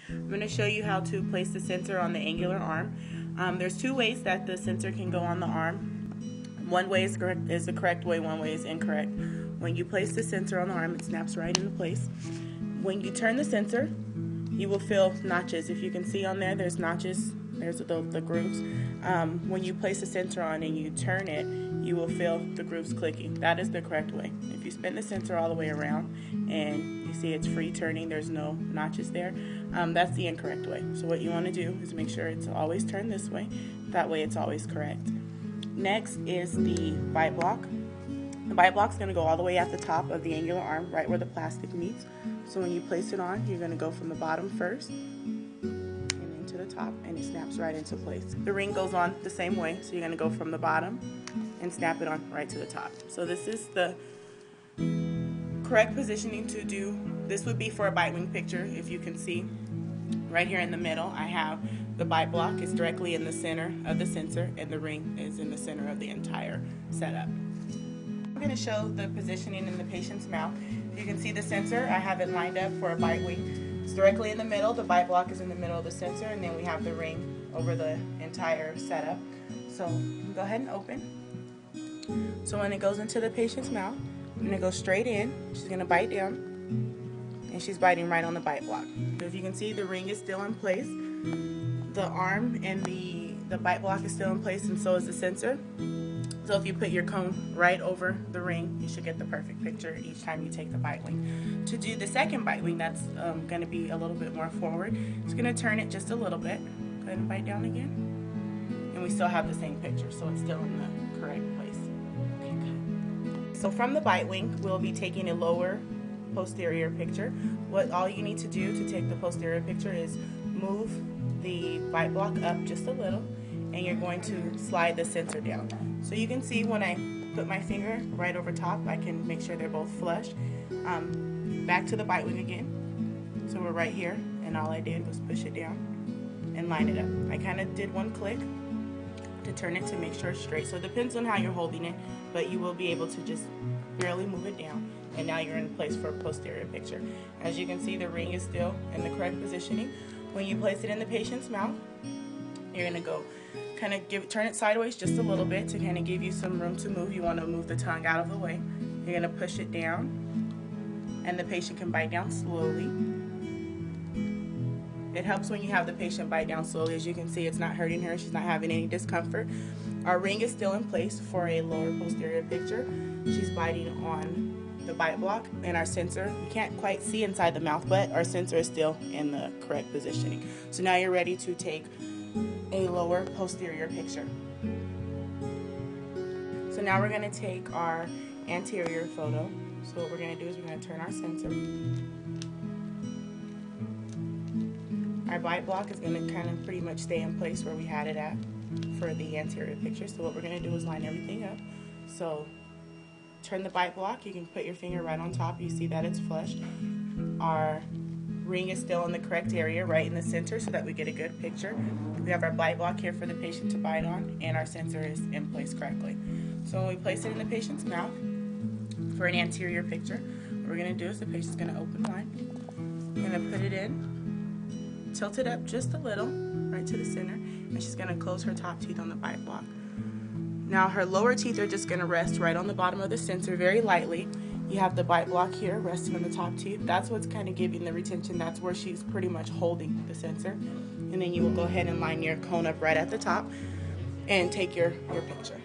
I'm going to show you how to place the sensor on the angular arm. There's two ways that the sensor can go on the arm. One way is the correct way, one way is incorrect. When you place the sensor on the arm, it snaps right into place. When you turn the sensor, you will feel notches. If you can see on there, there's notches. There's the grooves. When you place the sensor on and you turn it, you will feel the grooves clicking. That is the correct way. If you spin the sensor all the way around and you see it's free turning, there's no notches there, that's the incorrect way. So what you want to do is make sure it's always turned this way. That way it's always correct. Next is the bite block. The bite block is going to go all the way at the top of the angular arm, right where the plastic meets. So when you place it on, you're going to go from the bottom first and into the top, and it snaps right into place. The ring goes on the same way, so you're going to go from the bottom and snap it on right to the top. So this is the correct positioning to do. This would be for a bite wing picture. If you can see right here in the middle, I have the bite block is directly in the center of the sensor, and the ring is in the center of the entire setup. I'm going to show the positioning in the patient's mouth. You can see the sensor. I have it lined up for a bite wing. It's directly in the middle. The bite block is in the middle of the sensor, and then we have the ring over the entire setup. So go ahead and open. So when it goes into the patient's mouth, I'm going to go straight in. She's going to bite down, and she's biting right on the bite block. So if you can see, the ring is still in place. The arm and the bite block is still in place, and so is the sensor. So if you put your cone right over the ring, you should get the perfect picture each time you take the bite wing. To do the second bite wing, that's going to be a little bit more forward. It's going to turn it just a little bit. Go ahead and bite down again. And we still have the same picture, so it's still in the correct place. Okay, good. So from the bite wing, we'll be taking a lower posterior picture. All you need to do to take the posterior picture is move the bite block up just a little, and you're going to slide the sensor down. So you can see when I put my finger right over top, I can make sure they're both flush. Back to the bite wing again. So we're right here, and all I did was push it down and line it up. I kind of did one click to turn it to make sure it's straight. So it depends on how you're holding it, but you will be able to just barely move it down, and now you're in place for a posterior picture. As you can see, the ring is still in the correct positioning. When you place it in the patient's mouth, you're going to go kind of turn it sideways just a little bit to kind of give you some room to move. You want to move the tongue out of the way. You're going to push it down, and the patient can bite down slowly. It helps when you have the patient bite down slowly. As you can see, it's not hurting her. She's not having any discomfort. Our ring is still in place for a lower posterior picture. She's biting on the bite block, and our sensor, you can't quite see inside the mouth, but our sensor is still in the correct positioning. So now you're ready to take a lower posterior picture. So now we're going to take our anterior photo. So what we're going to do is we're going to turn our sensor. Our bite block is going to kind of pretty much stay in place where we had it at for the anterior picture. So what we're going to do is line everything up. So turn the bite block. You can put your finger right on top. You see that it's flush. Our ring is still in the correct area, right in the center, so that we get a good picture. We have our bite block here for the patient to bite on, and our sensor is in place correctly. So when we place it in the patient's mouth for an anterior picture, what we're going to do is the patient's going to open wide. We're going to put it in, tilt it up just a little, right to the center, and she's going to close her top teeth on the bite block. Now her lower teeth are just going to rest right on the bottom of the sensor very lightly. You have the bite block here resting on the top teeth. That's what's kind of giving the retention. That's where she's pretty much holding the sensor. And then you will go ahead and line your cone up right at the top and take your picture.